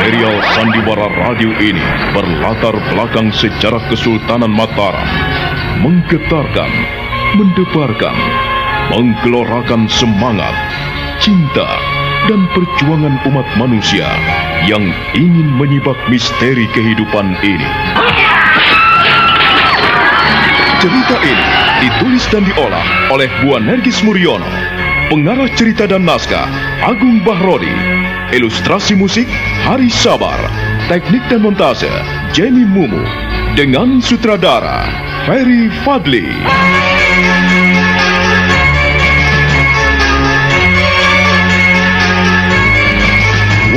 Serial Sandiwara Radio ini berlatar belakang sejarah Kesultanan Mataram, menggetarkan, mendebarkan, menggelorakan semangat, cinta, dan perjuangan umat manusia yang ingin menyibak misteri kehidupan ini. Cerita ini ditulis dan diolah oleh Bu Nergis Muriono, pengarah cerita dan naskah Agung Bahrodi, ilustrasi musik Hari Sabar, teknik dan montase Jamie Mumu, dengan sutradara Ferry Fadli.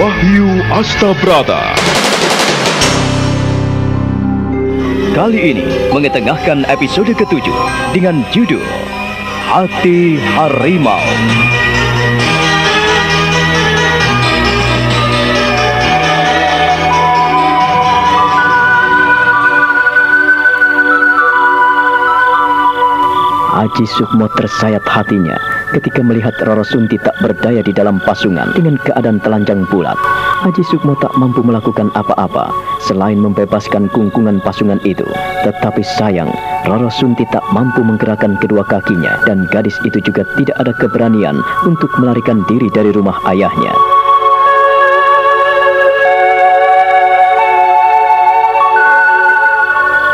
Wahyu Astabrata. Kali ini mengetengahkan episode ke-7 dengan judul Hati Harimau. Haji Sukmo tersayat hatinya ketika melihat Roro Sunti tak berdaya di dalam pasungan dengan keadaan telanjang bulat. Haji Sukmo tak mampu melakukan apa-apa selain membebaskan kungkungan pasungan itu. Tetapi sayang, Roro Sunti tak mampu menggerakkan kedua kakinya, dan gadis itu juga tidak ada keberanian untuk melarikan diri dari rumah ayahnya.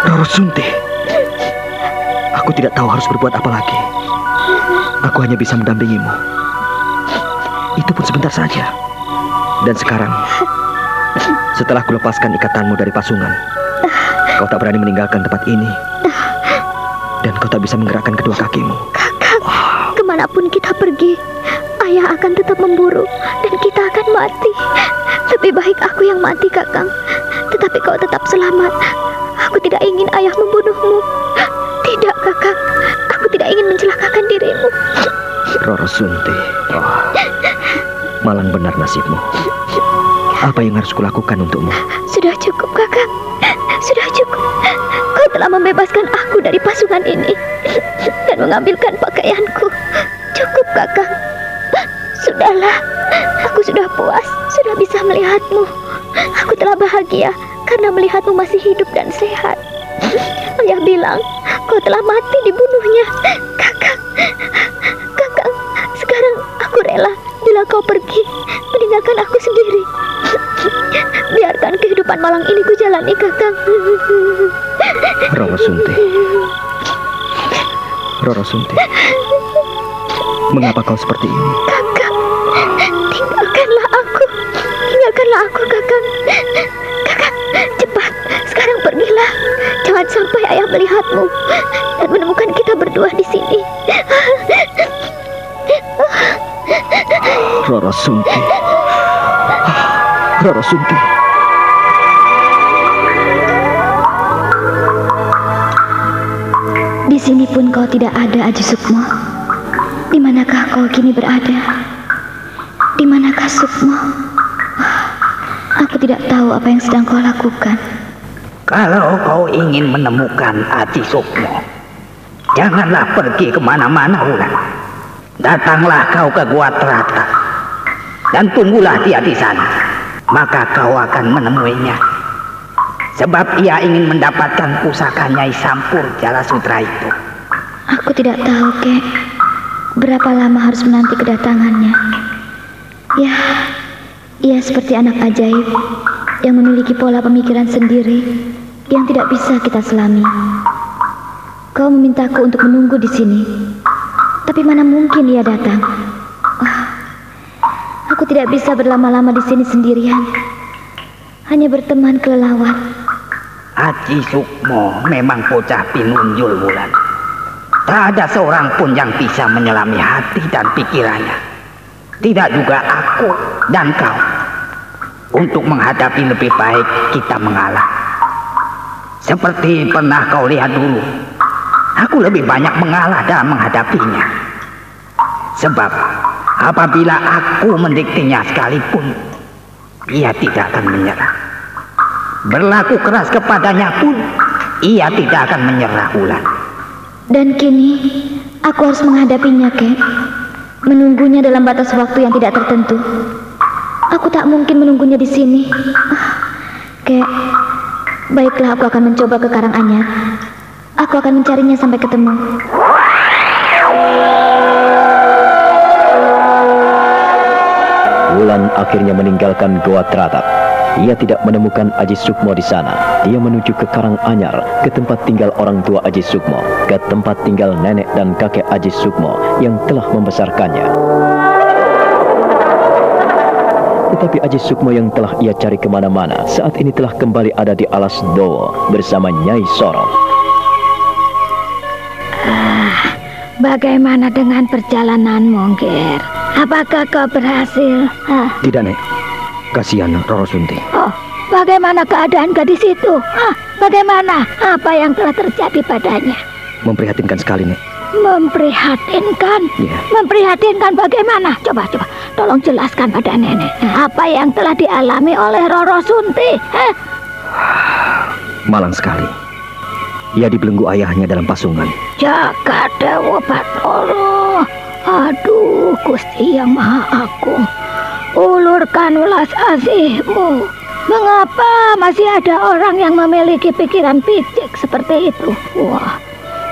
Roro Sunti, aku tidak tahu harus berbuat apa lagi. Aku hanya bisa mendampingimu. Itu pun sebentar saja. Dan sekarang, setelah kulepaskan ikatanmu dari pasungan, kau tak berani meninggalkan tempat ini. Dan kau tak bisa menggerakkan kedua kakimu. Kakak, kemanapun kita pergi, ayah akan tetap memburu dan kita akan mati. Lebih baik aku yang mati, Kakang. Tetapi kau tetap selamat. Aku tidak ingin ayah membunuhmu. Tidak, Kakang. Aku tidak ingin mencelakakan dirimu. Roro Sunti, malang benar nasibmu. Apa yang harus kulakukan untukmu? Sudah cukup, Kakang. Sudah cukup. Kau telah membebaskan aku dari pasungan ini dan mengambilkan pakaianku. Cukup, Kakang. Sudahlah. Aku sudah puas. Sudah bisa melihatmu. Aku telah bahagia karena melihatmu masih hidup dan sehat. Ayah bilang kau telah mati dibunuhnya. Kakang, Kakang, sekarang aku rela bila kau pergi meninggalkan aku sendiri. Biarkan kehidupan malang ini ku jalani, Kakang. Roro Sunti, Roro Sunti, mengapa kau seperti ini? Kakang, tinggalkanlah aku. Tinggalkanlah aku, Kakang. Kakang, cepat, sekarang pergilah. Jangan sampai ayah melihatmu dan menemukan kita berdua di sini. Roro Sunti, Roro Sunti. Di sini pun kau tidak ada, Haji Sukmo. Di manakah kau kini berada? Di manakah Sukmo? Aku tidak tahu apa yang sedang kau lakukan. Kalau kau ingin menemukan Haji Sukmo, janganlah pergi kemana-mana, Wulan. Datanglah kau ke Gua Trata dan tunggulah dia di sana. Maka kau akan menemuinya. Sebab ia ingin mendapatkan pusaka Nyai Sampur Jala Sutra itu. Aku tidak tahu, Kek. Berapa lama harus menanti kedatangannya? Ya, ia seperti anak ajaib yang memiliki pola pemikiran sendiri yang tidak bisa kita selami. Kau memintaku untuk menunggu di sini, tapi mana mungkin ia datang? Aku tidak bisa berlama-lama di sini sendirian, hanya berteman kelelawar. Haji Sukmo memang bocah pinunjul, Wulan. Tak ada seorang pun yang bisa menyelami hati dan pikirannya. Tidak juga aku dan kau. Untuk menghadapi lebih baik kita mengalah. Seperti pernah kau lihat dulu, aku lebih banyak mengalah dalam menghadapinya. Sebab apabila aku mendiktinya sekalipun, ia tidak akan menyerah. Berlaku keras kepadanya pun, ia tidak akan menyerah, Wulan. Dan kini aku harus menghadapinya, Kek. Menunggunya dalam batas waktu yang tidak tertentu. Aku tak mungkin menunggunya di sini. Kek, baiklah aku akan mencoba ke Karanganyar. Aku akan mencarinya sampai ketemu. Wulan akhirnya meninggalkan Goa Tratap. Ia tidak menemukan Aji Sukmo di sana. Dia menuju ke Karanganyar, ke tempat tinggal orang tua Aji Sukmo, ke tempat tinggal nenek dan kakek Aji Sukmo yang telah membesarkannya. Tetapi Aji Sukmo yang telah ia cari kemana-mana saat ini telah kembali ada di Alas Dowo bersama Nyai Sorok. Bagaimana dengan perjalananmu, Ger? Apakah kau berhasil? Tidak, Nek. Kasihan Roro Sunti. Oh, bagaimana keadaan gadis itu? Bagaimana? Apa yang telah terjadi padanya? Memprihatinkan sekali, Nek. Memprihatinkan? Iya. Memprihatinkan bagaimana? Coba, tolong jelaskan pada nenek. Apa yang telah dialami oleh Roro Sunti? Malang sekali. Ia dibelenggu ayahnya dalam pasungan. Jaga Dewa Batara. Aduh, Gusti yang Maha Agung. Ulurkan welas asihmu. Mengapa masih ada orang yang memiliki pikiran picik seperti itu? Wah,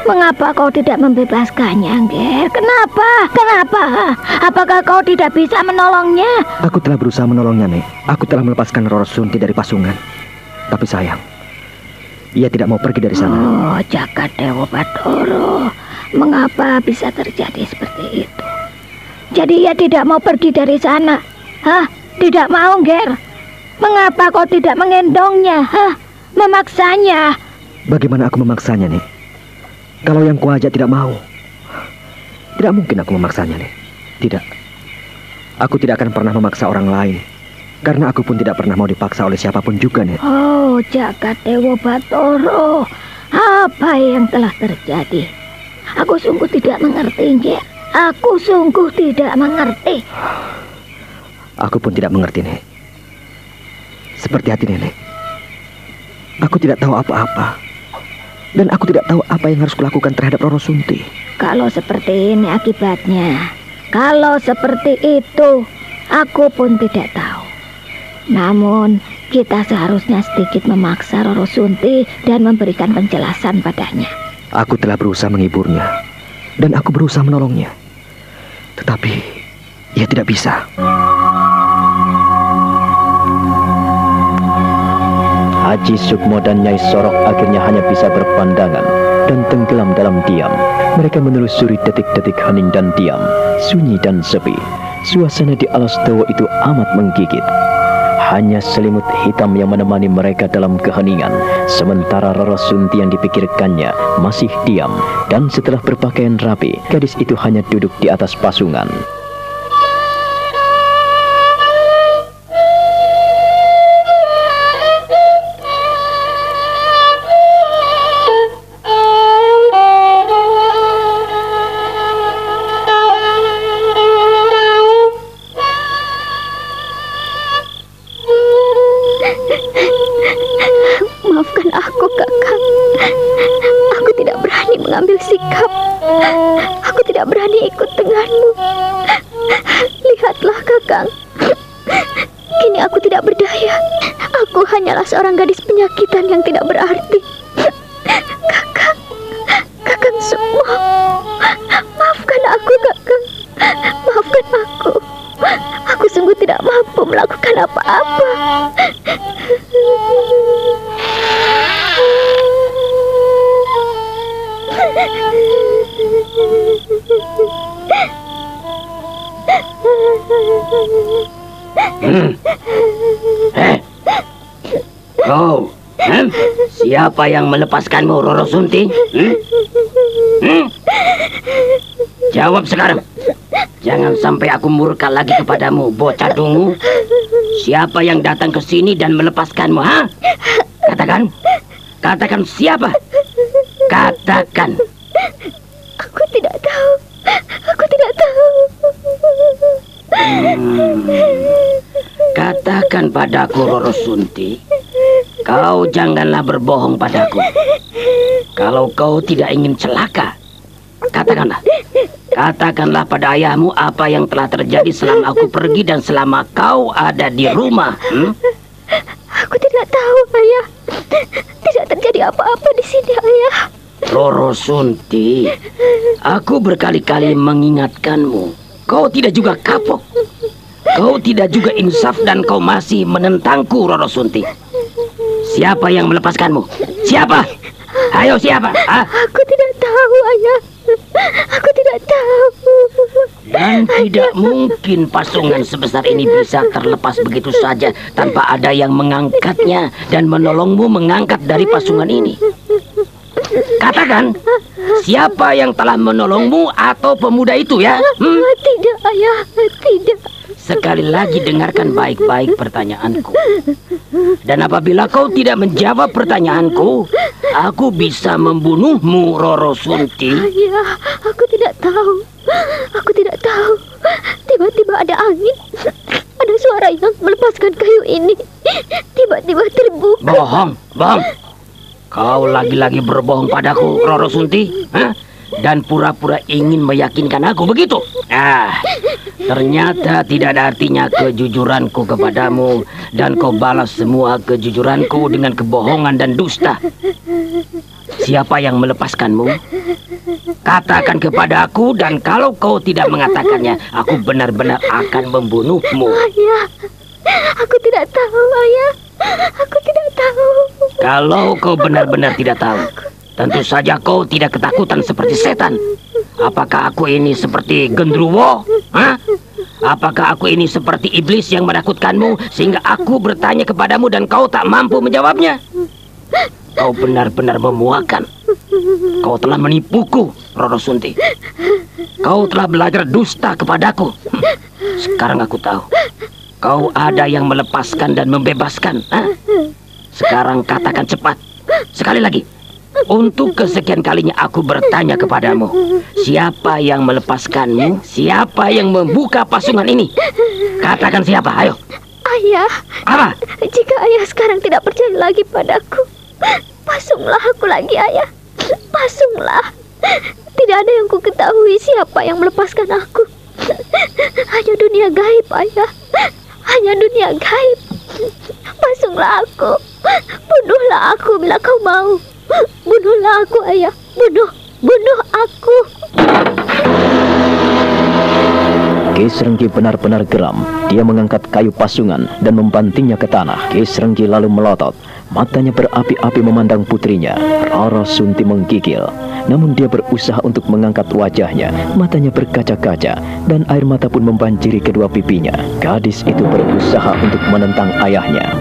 mengapa kau tidak membebaskannya, Ger? Kenapa? Apakah kau tidak bisa menolongnya? Aku telah berusaha menolongnya, Nek. Aku telah melepaskan Roro Sunti dari pasungan. Tapi sayang, ia tidak mau pergi dari sana. Oh, Jagat Dewa Batara. Mengapa bisa terjadi seperti itu? Jadi ia tidak mau pergi dari sana? Tidak mau, Ger? Mengapa kau tidak menggendongnya? Memaksanya? Bagaimana aku memaksanya, Nek? Kalau yang kuajak tidak mau. Tidak mungkin aku memaksanya, Nek. Tidak. Aku tidak akan pernah memaksa orang lain. Karena aku pun tidak pernah mau dipaksa oleh siapapun juga, Nek. Oh, Jagat Dewa Batara. Apa yang telah terjadi? Aku sungguh tidak mengerti, Ger. Aku sungguh tidak mengerti. Aku pun tidak mengerti, Nek. Seperti hati nenek. Aku tidak tahu apa-apa. Dan aku tidak tahu apa yang harus kulakukan terhadap Roro Sunti. Kalau seperti ini akibatnya. Kalau seperti itu, aku pun tidak tahu. Namun, kita seharusnya sedikit memaksa Roro Sunti dan memberikan penjelasan padanya. Aku telah berusaha menghiburnya. Dan aku berusaha menolongnya. Tetapi, ia tidak bisa. Aji Sukmo dan Nyai Sorok akhirnya hanya bisa berpandangan dan tenggelam dalam diam. Mereka menelusuri detik-detik hening dan diam, sunyi dan sepi. Suasana di Alas Dowo itu amat menggigit. Hanya selimut hitam yang menemani mereka dalam keheningan. Sementara Roro Sunti yang dipikirkannya masih diam. Dan setelah berpakaian rapi, gadis itu hanya duduk di atas pasungan. Maafkan aku, Kakang. Aku tidak berani mengambil sikap. Aku tidak berani ikut denganmu. Lihatlah, Kakang. Kini aku tidak berdaya. Aku hanyalah seorang gadis penyakitan yang tidak berarti. Kakang Sukmo. Maafkan aku, Kakang. Maafkan aku. Aku sungguh tidak mampu melakukan apa-apa. Kau, siapa yang melepaskanmu, Roro Sunti? Jawab sekarang. Jangan sampai aku murka lagi kepadamu, bocah dungu. Siapa yang datang ke sini dan melepaskanmu, Katakan siapa? Katakan. Aku tidak tahu. Aku tidak tahu. Katakan padaku, Roro Sunti. Kau janganlah berbohong padaku. Kalau kau tidak ingin celaka, katakanlah. Katakanlah pada ayahmu apa yang telah terjadi selama aku pergi dan selama kau ada di rumah. Aku tidak tahu, Ayah. Tidak terjadi apa-apa di sini, Ayah. Roro Sunti, aku berkali-kali mengingatkanmu. Kau tidak juga kapok. Kau tidak juga insaf dan kau masih menentangku, Roro Sunti. Siapa yang melepaskanmu? Siapa? Ayo, siapa? Aku tidak tahu, Ayah. Aku tidak tahu. Dan tidak mungkin pasungan sebesar ini bisa terlepas begitu saja tanpa ada yang mengangkatnya dan menolongmu mengangkat dari pasungan ini. Katakan, siapa yang telah menolongmu atau pemuda itu ya? Tidak, Ayah, tidak. Sekali lagi dengarkan baik-baik pertanyaanku. Dan apabila kau tidak menjawab pertanyaanku, aku bisa membunuhmu, Roro Sunti. Ayah, aku tidak tahu. Aku tidak tahu. Tiba-tiba ada angin. Ada suara yang melepaskan kayu ini. Tiba-tiba terbuka. Bohong, bohong. Kau lagi-lagi berbohong padaku, Roro Sunti. Dan pura-pura ingin meyakinkan aku, begitu? Ternyata tidak ada artinya kejujuranku kepadamu. Dan kau balas semua kejujuranku dengan kebohongan dan dusta. Siapa yang melepaskanmu? Katakan kepada aku, dan kalau kau tidak mengatakannya, aku benar-benar akan membunuhmu. Ayah, aku tidak tahu, Ayah. Aku tidak tahu. Kalau kau benar-benar tidak tahu, tentu saja kau tidak ketakutan seperti setan. Apakah aku ini seperti genderuwo? Apakah aku ini seperti iblis yang menakutkanmu sehingga aku bertanya kepadamu dan kau tak mampu menjawabnya? Kau benar-benar memuakan. Kau telah menipuku, Roro Sunti. Kau telah belajar dusta kepadaku. Sekarang aku tahu. Kau ada yang melepaskan dan membebaskan. Sekarang katakan cepat. Sekali lagi. Untuk kesekian kalinya aku bertanya kepadamu. Siapa yang melepaskanmu? Siapa yang membuka pasungan ini? Katakan siapa, ayo. Ayah. Apa? Jika Ayah sekarang tidak percaya lagi padaku, pasunglah aku lagi, Ayah. Pasunglah. Tidak ada yang ku ketahui siapa yang melepaskan aku. Hanya dunia gaib, Ayah. Hanya dunia gaib. Pasunglah aku. Bunuhlah aku bila kau mau. Bunuhlah aku, Ayah. Bunuh aku. Ki Srenggi benar-benar geram. Dia mengangkat kayu pasungan dan membantingnya ke tanah. Ki Srenggi lalu melotot. Matanya berapi-api memandang putrinya. Roro Sunti menggigil. Namun dia berusaha untuk mengangkat wajahnya. Matanya berkaca-kaca dan air mata pun membanjiri kedua pipinya. Gadis itu berusaha untuk menentang ayahnya.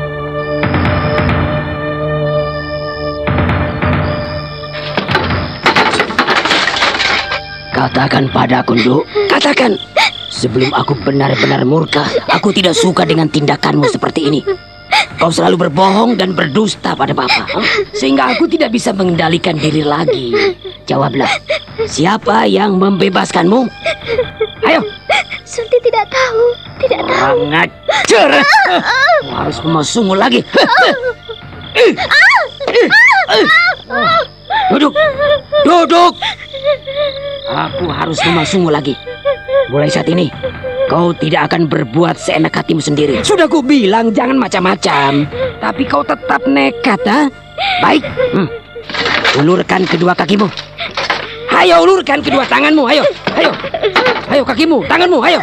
Katakan padaku, Nduk. Katakan. Sebelum aku benar-benar murka, aku tidak suka dengan tindakanmu seperti ini. Kau selalu berbohong dan berdusta pada Papa, sehingga aku tidak bisa mengendalikan diri lagi. Jawablah, siapa yang membebaskanmu? Ayo. Sunti tidak tahu. Tidak tahu. Kurang ajar. Harus memasungmu lagi. Duduk. Duduk. Aku harus memasungmu lagi. Mulai saat ini, kau tidak akan berbuat seenak hatimu sendiri. Sudah ku bilang jangan macam-macam. Tapi kau tetap nekat, ha? Baik. Ulurkan kedua kakimu. Ayo, ulurkan kedua tanganmu. Ayo, ayo. Ayo kakimu, tanganmu, ayo.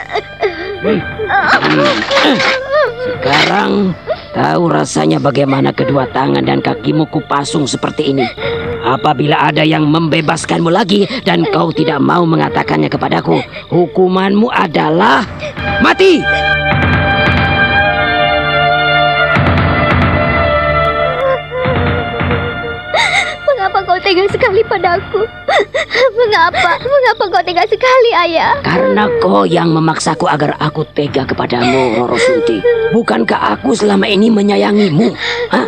Sekarang tahu rasanya bagaimana kedua tangan dan kakimu kupasung seperti ini. Apabila ada yang membebaskanmu lagi dan kau tidak mau mengatakannya kepadaku, hukumanmu adalah mati. Mengapa kau tega sekali padaku? Mengapa kau tega sekali, Ayah? Karena kau yang memaksaku agar aku tega kepadamu, Roro Sunti. Bukankah aku selama ini menyayangimu? Hah?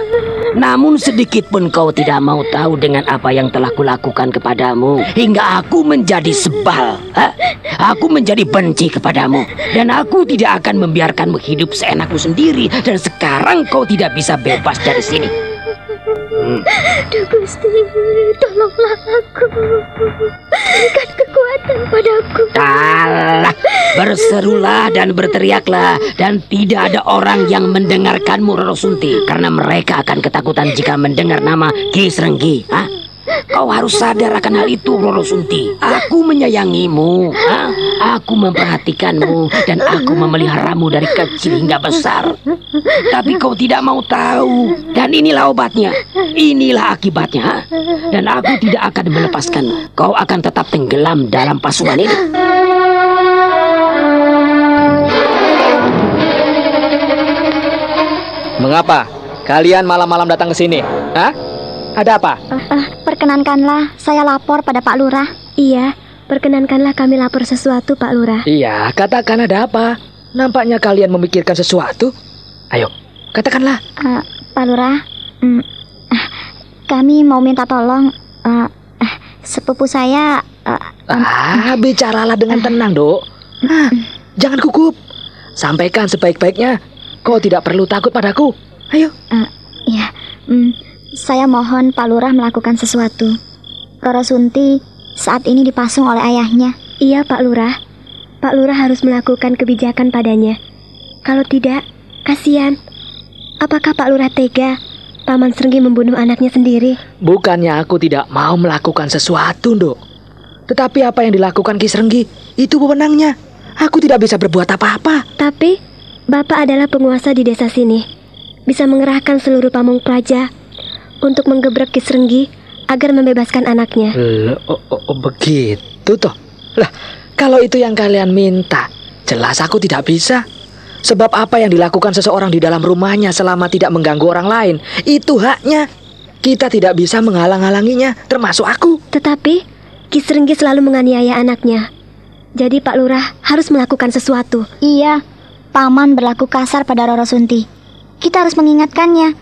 Namun sedikit pun kau tidak mau tahu dengan apa yang telah kulakukan kepadamu. Hingga aku menjadi sebal. Aku menjadi benci kepadamu. Dan aku tidak akan membiarkanmu hidup seenakmu sendiri. Dan sekarang kau tidak bisa bebas dari sini. Duh Gusti, tolonglah aku. Berikan kekuatan padaku. Alah, berserulah dan berteriaklah, dan tidak ada orang yang mendengarkanmu, Roro Sunti, karena mereka akan ketakutan jika mendengar nama Ki Srenggi. Kau harus sadar akan hal itu, Roro Sunti. Aku menyayangimu, aku memperhatikanmu, dan aku memeliharamu dari kecil hingga besar. Tapi kau tidak mau tahu. Dan inilah obatnya, inilah akibatnya. Dan aku tidak akan melepaskanmu. Kau akan tetap tenggelam dalam pasungan ini. Mengapa kalian malam-malam datang ke sini? Hah? Ada apa? Perkenankanlah saya lapor pada Pak Lurah. Iya, perkenankanlah kami lapor sesuatu, Pak Lurah. Iya, katakan ada apa? Nampaknya kalian memikirkan sesuatu. Ayo, katakanlah. Pak Lurah, kami mau minta tolong. Sepupu saya. Bicaralah dengan tenang, Dok. Jangan gugup. Sampaikan sebaik-baiknya. Kau tidak perlu takut padaku. Ayo. Ya, saya mohon Pak Lurah melakukan sesuatu. Roro Sunti saat ini dipasung oleh ayahnya. Iya, Pak Lurah. Pak Lurah harus melakukan kebijakan padanya. Kalau tidak, kasihan. Apakah Pak Lurah tega Paman Srenggi membunuh anaknya sendiri? Bukannya aku tidak mau melakukan sesuatu, Dok. Tetapi apa yang dilakukan Ki Srenggi itu wewenangnya. Aku tidak bisa berbuat apa-apa. Tapi Bapak adalah penguasa di desa sini. Bisa mengerahkan seluruh pamong praja untuk menggebrek Ki Srenggi agar membebaskan anaknya. Begitu toh. Lah, kalau itu yang kalian minta, jelas aku tidak bisa. Sebab apa yang dilakukan seseorang di dalam rumahnya selama tidak mengganggu orang lain, itu haknya. Kita tidak bisa menghalang-halanginya, termasuk aku. Tetapi Ki Srenggi selalu menganiaya anaknya. Jadi Pak Lurah harus melakukan sesuatu. Iya, Paman berlaku kasar pada Roro Sunti. Kita harus mengingatkannya.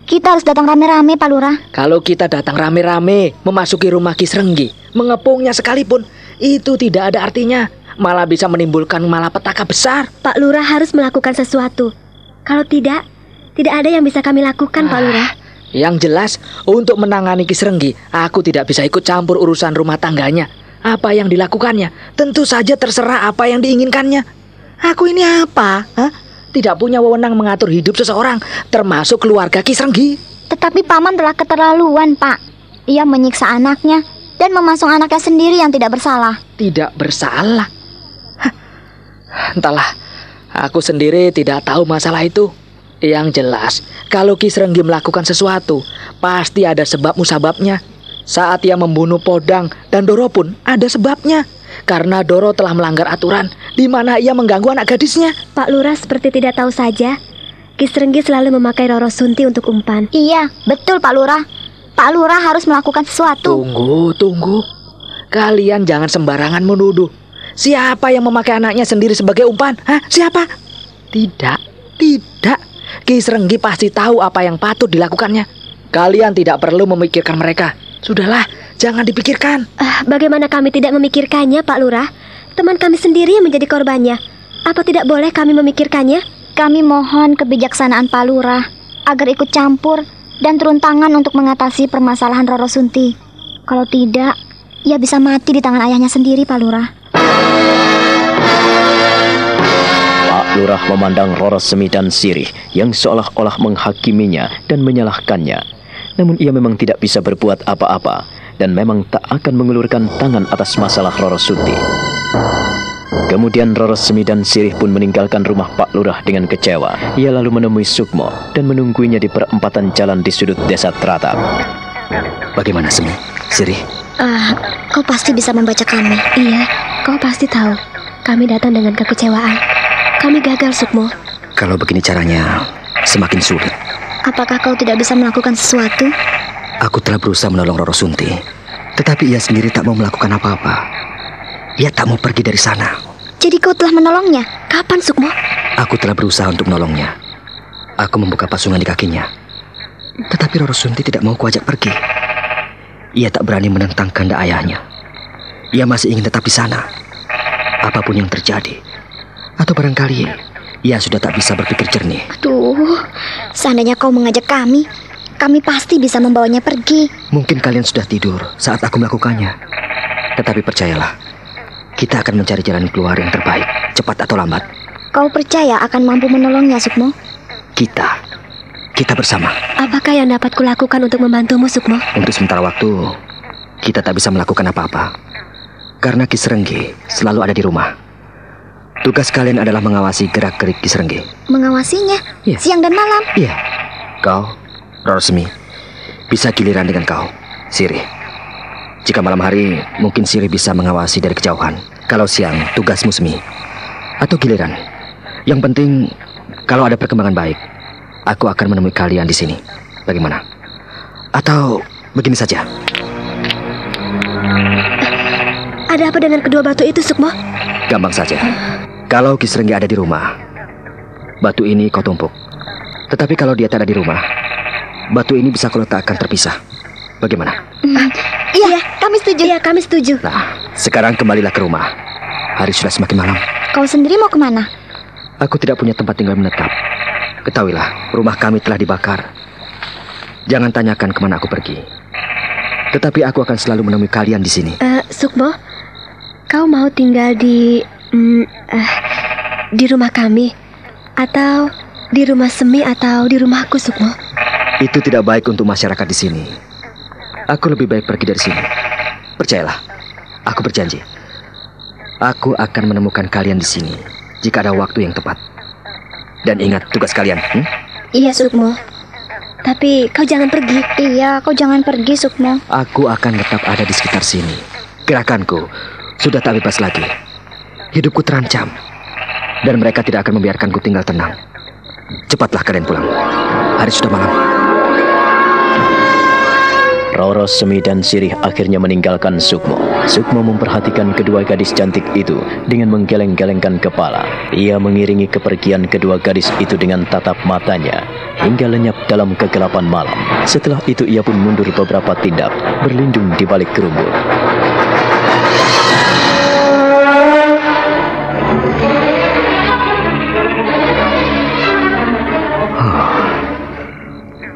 Kita harus datang rame-rame, Pak Lurah. Kalau kita datang rame-rame, memasuki rumah Ki Srenggi, mengepungnya sekalipun, itu tidak ada artinya. Malah bisa menimbulkan malapetaka besar. Pak Lurah harus melakukan sesuatu. Kalau tidak ada yang bisa kami lakukan, Pak Lurah. Yang jelas, untuk menangani Ki Srenggi, aku tidak bisa ikut campur urusan rumah tangganya. Apa yang dilakukannya, tentu saja terserah apa yang diinginkannya. Aku ini apa? Tidak punya wewenang mengatur hidup seseorang, termasuk keluarga Ki Srenggi. Tetapi Paman telah keterlaluan, Pak. Ia menyiksa anaknya dan memasung anaknya sendiri yang tidak bersalah. Tidak bersalah? Entahlah, aku sendiri tidak tahu masalah itu. Yang jelas, kalau Ki Srenggi melakukan sesuatu, pasti ada sebab musababnya. Saat ia membunuh Podang dan Doro pun ada sebabnya. Karena Doro telah melanggar aturan, di mana ia mengganggu anak gadisnya. Pak Lurah seperti tidak tahu saja. Ki Srenggi selalu memakai Roro Sunti untuk umpan. Iya, betul Pak Lurah. Pak Lurah harus melakukan sesuatu. Tunggu. Kalian jangan sembarangan menuduh. Siapa yang memakai anaknya sendiri sebagai umpan? Siapa? Tidak. Ki Srenggi pasti tahu apa yang patut dilakukannya. Kalian tidak perlu memikirkan mereka. Sudahlah, jangan dipikirkan. Bagaimana kami tidak memikirkannya, Pak Lurah? Teman kami sendiri yang menjadi korbannya. Apa tidak boleh kami memikirkannya? Kami mohon kebijaksanaan Pak Lurah agar ikut campur dan turun tangan untuk mengatasi permasalahan Roro Sunti. Kalau tidak, ia bisa mati di tangan ayahnya sendiri, Pak Lurah. Pak Lurah memandang Roro Semi dan Sirih yang seolah-olah menghakiminya dan menyalahkannya. Namun ia memang tidak bisa berbuat apa-apa dan memang tak akan mengulurkan tangan atas masalah Roro Sunti. Kemudian Roro Semi dan Sirih pun meninggalkan rumah Pak Lurah dengan kecewa. Ia lalu menemui Sukmo dan menungguinya di perempatan jalan di sudut desa Tratap. Bagaimana Semi? Sirih? Kau pasti bisa membaca kami. Iya, kau pasti tahu. Kami datang dengan kekecewaan. Kami gagal, Sukmo. Kalau begini caranya, semakin sulit. Apakah kau tidak bisa melakukan sesuatu? Aku telah berusaha menolong Roro Sunti, tetapi ia sendiri tak mau melakukan apa-apa. Ia tak mau pergi dari sana. Jadi kau telah menolongnya? Kapan, Sukmo? Aku telah berusaha untuk menolongnya. Aku membuka pasungan di kakinya. Tetapi Roro Sunti tidak mau kuajak pergi. Ia tak berani menentang kehendak ayahnya. Ia masih ingin tetap di sana, apapun yang terjadi. Atau barangkali ia sudah tak bisa berpikir jernih. Seandainya kau mengajak kami, kami pasti bisa membawanya pergi. Mungkin kalian sudah tidur saat aku melakukannya. Tetapi percayalah, kita akan mencari jalan keluar yang terbaik, cepat atau lambat. Kau percaya akan mampu menolongnya, Sukmo? Kita bersama. Apakah yang dapat kulakukan untuk membantumu, Sukmo? Untuk sementara waktu, kita tak bisa melakukan apa-apa. Karena Ki Srenggi selalu ada di rumah. Tugas kalian adalah mengawasi gerak-gerik Ki Srenggi. Mengawasinya? Iya. Siang dan malam? Iya. Kau, Rorosmi, bisa giliran dengan kau, Sirih. Jika malam hari, mungkin Sirih bisa mengawasi dari kejauhan. Kalau siang, tugasmu Semi. Atau giliran. Yang penting, kalau ada perkembangan baik, aku akan menemui kalian di sini. Bagaimana? Atau begini saja. Ada apa dengan kedua batu itu, Sukmo? Gampang saja. Kalau Ki Srenggi ada di rumah, batu ini kau tumpuk. Tetapi kalau dia tak ada di rumah, batu ini bisa kau letakkan terpisah. Bagaimana? Iya, kami setuju. Iya, kami setuju. Nah, sekarang kembalilah ke rumah. Hari sudah semakin malam. Kau sendiri mau kemana? Aku tidak punya tempat tinggal menetap. Ketahuilah, rumah kami telah dibakar. Jangan tanyakan kemana aku pergi. Tetapi aku akan selalu menemui kalian di sini. Sukmo, kau mau tinggal di rumah kami, atau di rumah Semi, atau di rumahku, Sukmo? Itu tidak baik untuk masyarakat di sini. Aku lebih baik pergi dari sini. Percayalah, aku berjanji. Aku akan menemukan kalian di sini jika ada waktu yang tepat. Dan ingat tugas kalian. Iya, Sukmo. Tapi kau jangan pergi. Iya, kau jangan pergi, Sukmo. Aku akan tetap ada di sekitar sini. Gerakanku sudah tak bebas lagi. Hidupku terancam. Dan mereka tidak akan membiarkanku tinggal tenang. Cepatlah kalian pulang. Hari sudah malam. Roro, Semi, dan Sirih akhirnya meninggalkan Sukmo. Sukmo memperhatikan kedua gadis cantik itu dengan menggeleng-gelengkan kepala. Ia mengiringi kepergian kedua gadis itu dengan tatap matanya hingga lenyap dalam kegelapan malam. Setelah itu ia pun mundur beberapa tindak, berlindung di balik kerumbut.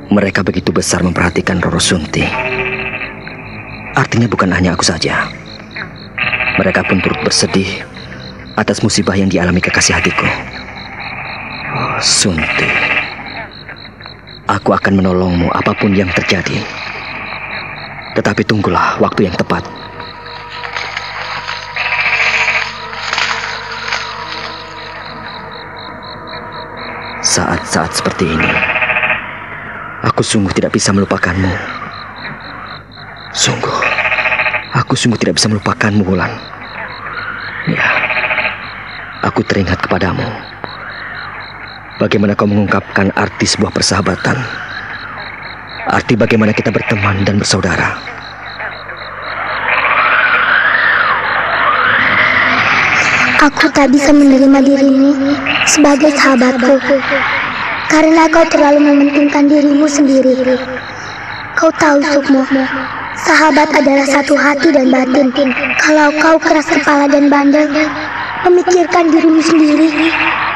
Mereka begitu besar memperhatikan Roro Sunti. Artinya bukan hanya aku saja. Mereka pun turut bersedih atas musibah yang dialami kekasih hatiku. Oh, Sunti, aku akan menolongmu apapun yang terjadi. Tetapi tunggulah waktu yang tepat. Saat-saat seperti ini, aku sungguh tidak bisa melupakanmu. Aku sungguh tidak bisa melupakanmu, Wulan. Ya, aku teringat kepadamu. Bagaimana kau mengungkapkan arti sebuah persahabatan. Arti bagaimana kita berteman dan bersaudara. Aku tak bisa menerima dirimu sebagai sahabatku, karena kau terlalu mementingkan dirimu sendiri. Kau tahu, Sukmo, sahabat adalah satu hati dan batin. Kalau kau keras kepala dan bandel, memikirkan dirimu sendiri,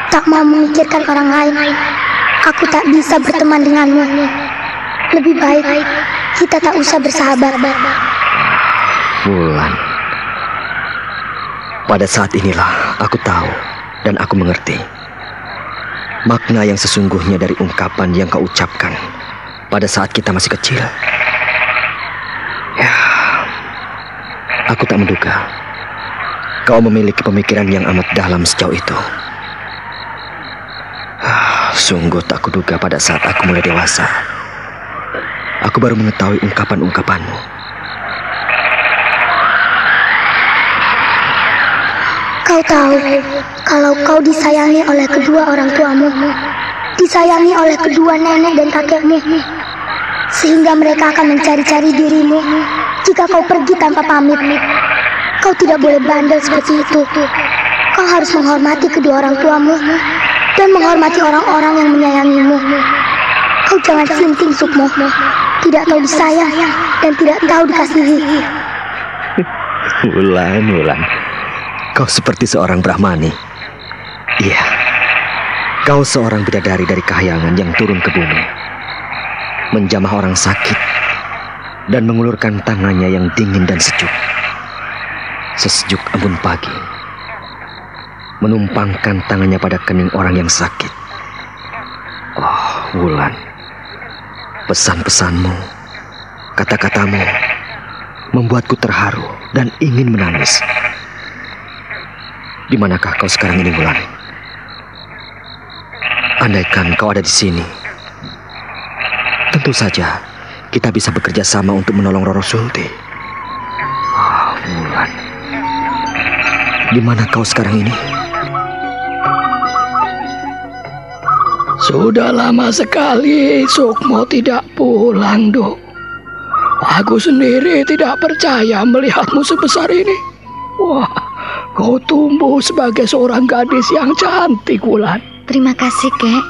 tak mau memikirkan orang lain, aku tak bisa berteman denganmu. Lebih baik kita tak usah bersahabat. Wulan, pada saat inilah aku tahu dan aku mengerti makna yang sesungguhnya dari ungkapan yang kau ucapkan pada saat kita masih kecil. Ya, aku tak menduga kau memiliki pemikiran yang amat dalam sejauh itu. Sungguh tak kuduga pada saat aku mulai dewasa. Aku baru mengetahui ungkapan-ungkapanmu. Kau tahu, kalau kau disayangi oleh kedua orang tuamu, disayangi oleh kedua nenek dan kakekmu, sehingga mereka akan mencari-cari dirimu jika kau pergi tanpa pamit. Kau tidak boleh bandel seperti itu. Kau harus menghormati kedua orang tuamu dan menghormati orang-orang yang menyayangimu. Kau jangan sinting, Sukmo. Tidak tahu disayang dan tidak tahu dikasihi. Wulan, kau seperti seorang Brahmani. Iya, kau seorang bidadari dari kahyangan yang turun ke bumi. menjamah orang sakit dan mengulurkan tangannya yang dingin dan sejuk. Sesejuk embun pagi, menumpangkan tangannya pada kening orang yang sakit. Oh, Wulan, pesan-pesanmu, kata-katamu membuatku terharu dan ingin menangis. Di manakah kau sekarang ini, Wulan? Andaikan kau ada di sini, tentu saja kita bisa bekerja sama untuk menolong Roro Sunti. Oh, Wulan, di mana kau sekarang ini? Sudah lama sekali Sukmo tidak pulang, Dok. Aku sendiri tidak percaya melihatmu sebesar ini. Wah, kau tumbuh sebagai seorang gadis yang cantik, Wulan. Terima kasih, Kek.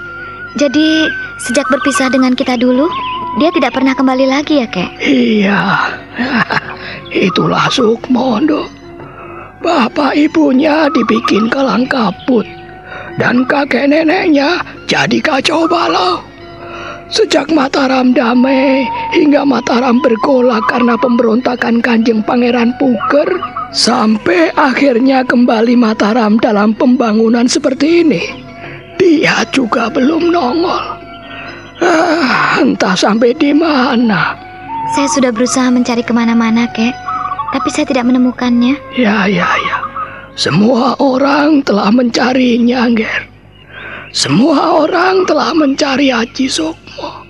Jadi, sejak berpisah dengan kita dulu, dia tidak pernah kembali lagi ya, Kek? Iya, itulah Sukmo, Dok. Bapak ibunya dibikin kalang kabut, dan kakek neneknya jadi kacau balau. Sejak Mataram damai hingga Mataram bergolak karena pemberontakan Kanjeng Pangeran Puger, sampai akhirnya kembali Mataram dalam pembangunan seperti ini, dia juga belum nongol. Entah sampai di mana. Saya sudah berusaha mencari kemana-mana, Kek, tapi saya tidak menemukannya. Ya. Semua orang telah mencarinya, Nger. Semua orang telah mencari Haji Sukmo.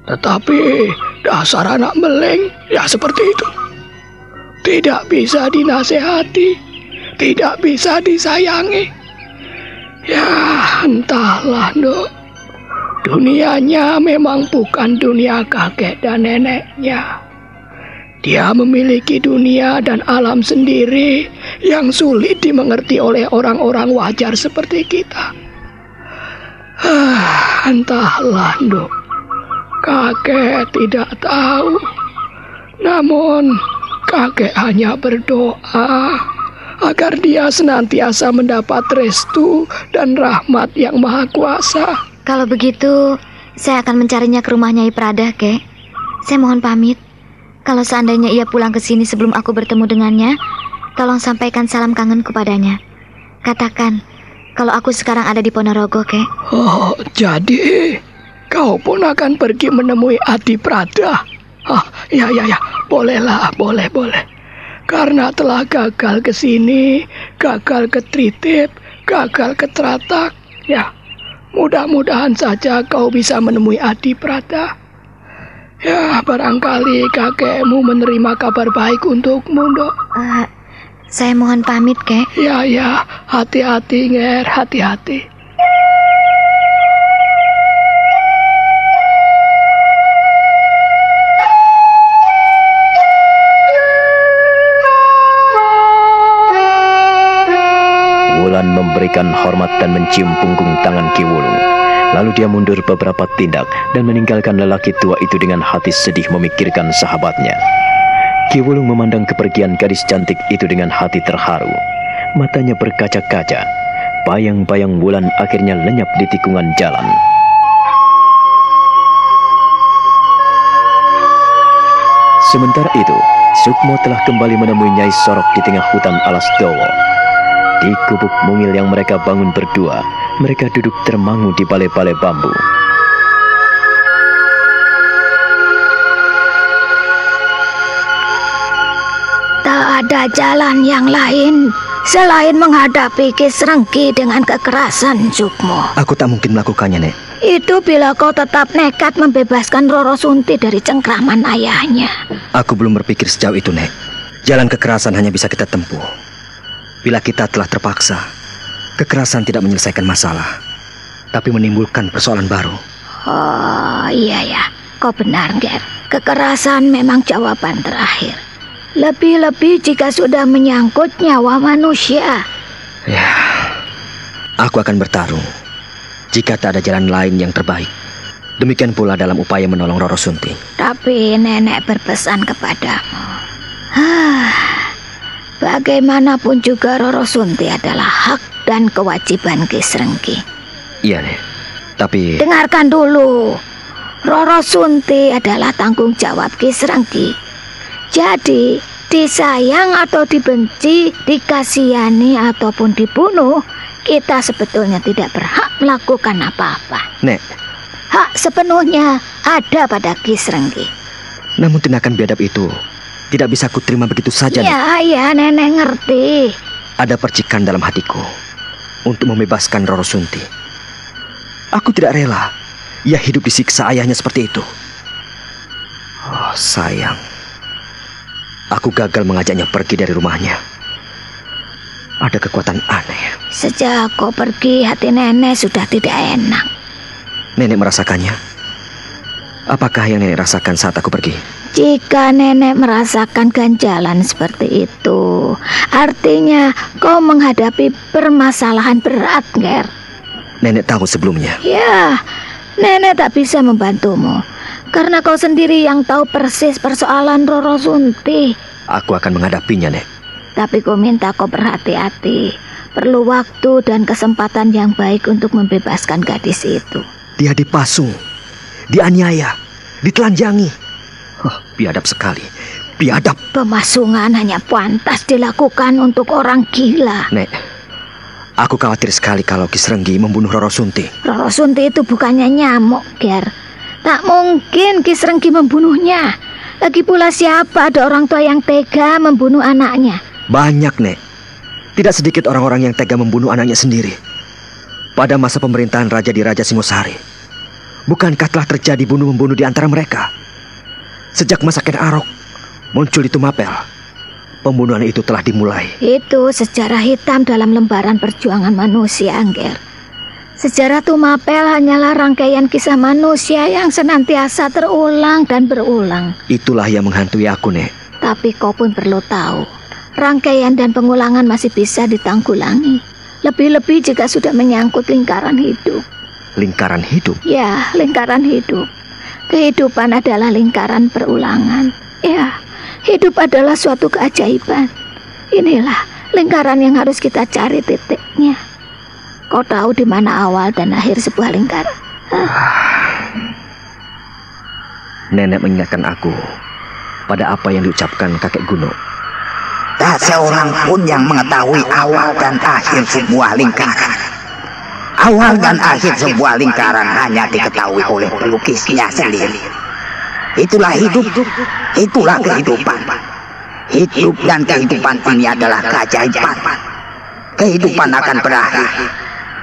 Tetapi dasar anak meleng ya seperti itu. Tidak bisa dinasehati, tidak bisa disayangi. Ya, entahlah, Dok. Dunianya memang bukan dunia kakek dan neneknya. Dia memiliki dunia dan alam sendiri yang sulit dimengerti oleh orang-orang wajar seperti kita. Entahlah, Dok. Kakek tidak tahu. Namun, kakek hanya berdoa agar dia senantiasa mendapat restu dan rahmat yang maha kuasa. Kalau begitu, saya akan mencarinya ke rumah Nyai Prada, Kek. Saya mohon pamit. Kalau seandainya ia pulang ke sini sebelum aku bertemu dengannya, tolong sampaikan salam kangen kepadanya. Katakan kalau aku sekarang ada di Ponorogo, Kek. Oh, jadi kau pun akan pergi menemui Adi Prada? Ya. Bolehlah, boleh. Karena telah gagal ke sini, gagal ke Tritip, gagal ke Tratak, ya, mudah-mudahan saja kau bisa menemui Adi Prada. Ya, barangkali kakekmu menerima kabar baik untukmu, Dok. Saya mohon pamit, Kek. Ya, hati-hati, Nger, hati-hati. Wulan memberikan hormat dan mencium punggung tangan Ki Wulung. Lalu dia mundur beberapa tindak dan meninggalkan lelaki tua itu dengan hati sedih memikirkan sahabatnya. Ki Wulung memandang kepergian gadis cantik itu dengan hati terharu. Matanya berkaca-kaca. Bayang-bayang Wulan akhirnya lenyap di tikungan jalan. Sementara itu, Sukmo telah kembali menemui Nyai Sorok di tengah hutan alas Dowo. Di gubuk mungil yang mereka bangun berdua, mereka duduk termangu di balai-balai bambu. Tak ada jalan yang lain selain menghadapi Ki Srengki dengan kekerasan, Sukmo. Aku tak mungkin melakukannya, Nek. Itu bila kau tetap nekat membebaskan Roro Sunti dari cengkraman ayahnya. Aku belum berpikir sejauh itu, Nek. Jalan kekerasan hanya bisa kita tempuh bila kita telah terpaksa. Kekerasan tidak menyelesaikan masalah, tapi menimbulkan persoalan baru. Oh iya ya, kau benar, Ger. Kekerasan memang jawaban terakhir. Lebih-lebih jika sudah menyangkut nyawa manusia. Ya, aku akan bertarung jika tak ada jalan lain yang terbaik. Demikian pula dalam upaya menolong Roro Sunti. Tapi nenek berpesan kepadamu. Bagaimanapun juga Roro Sunti adalah hak dan kewajiban Ki Srengki. Iya, Nek. Tapi... dengarkan dulu. Roro Roro Sunti adalah tanggung jawab Ki Srenggi. Jadi, disayang atau dibenci, dikasihani ataupun dibunuh, kita sebetulnya tidak berhak melakukan apa-apa. Nek, hak sepenuhnya ada pada Ki Srenggi. Namun tindakan biadab itu tidak bisa ku terima begitu saja. Ya, Nenek ngerti. Ada percikan dalam hatiku untuk membebaskan Roro Sunti. Aku tidak rela ia hidup disiksa ayahnya seperti itu. Oh, sayang. Aku gagal mengajaknya pergi dari rumahnya. Ada kekuatan aneh. Sejak kau pergi, hati Nenek sudah tidak enak. Nenek merasakannya. Apakah yang Nenek rasakan saat aku pergi? Jika Nenek merasakan ganjalan seperti itu, artinya kau menghadapi permasalahan berat, Ger. Nenek tahu sebelumnya. Ya, Nenek tak bisa membantumu karena kau sendiri yang tahu persis persoalan Roro Sunti. Aku akan menghadapinya, Nek. Tapi ku minta kau berhati-hati. Perlu waktu dan kesempatan yang baik untuk membebaskan gadis itu. Dia dipasung, dianiaya, ditelanjangi. Biadab sekali, biadab. Pemasungan hanya pantas dilakukan untuk orang gila. Nek, aku khawatir sekali kalau Ki Srenggi membunuh Roro Sunti. Roro Sunti itu bukannya nyamuk, Ger. Tak mungkin Ki Srenggi membunuhnya. Lagi pula siapa ada orang tua yang tega membunuh anaknya? Banyak, Nek. Tidak sedikit orang-orang yang tega membunuh anaknya sendiri. Pada masa pemerintahan Raja di Raja Singosari, bukankah telah terjadi bunuh-membunuh di antara mereka? Sejak masa Ken Arok muncul di Tumapel, pembunuhan itu telah dimulai. Itu sejarah hitam dalam lembaran perjuangan manusia, Angger. Sejarah Tumapel hanyalah rangkaian kisah manusia yang senantiasa terulang dan berulang. Itulah yang menghantui aku, Nek. Tapi kau pun perlu tahu, rangkaian dan pengulangan masih bisa ditanggulangi. Lebih-lebih jika sudah menyangkut lingkaran hidup. Lingkaran hidup? Ya, lingkaran hidup. Kehidupan adalah lingkaran perulangan. Ya, hidup adalah suatu keajaiban. Inilah lingkaran yang harus kita cari titiknya. Kau tahu di mana awal dan akhir sebuah lingkaran? Nenek mengingatkan aku pada apa yang diucapkan kakek Guno. Tak seorang pun yang mengetahui awal dan akhir sebuah lingkaran. Awal dan akhir sebuah lingkaran hanya diketahui oleh pelukisnya sendiri. Itulah hidup, itulah kehidupan. Hidup dan kehidupan ini adalah keajaiban. Kehidupan akan berakhir,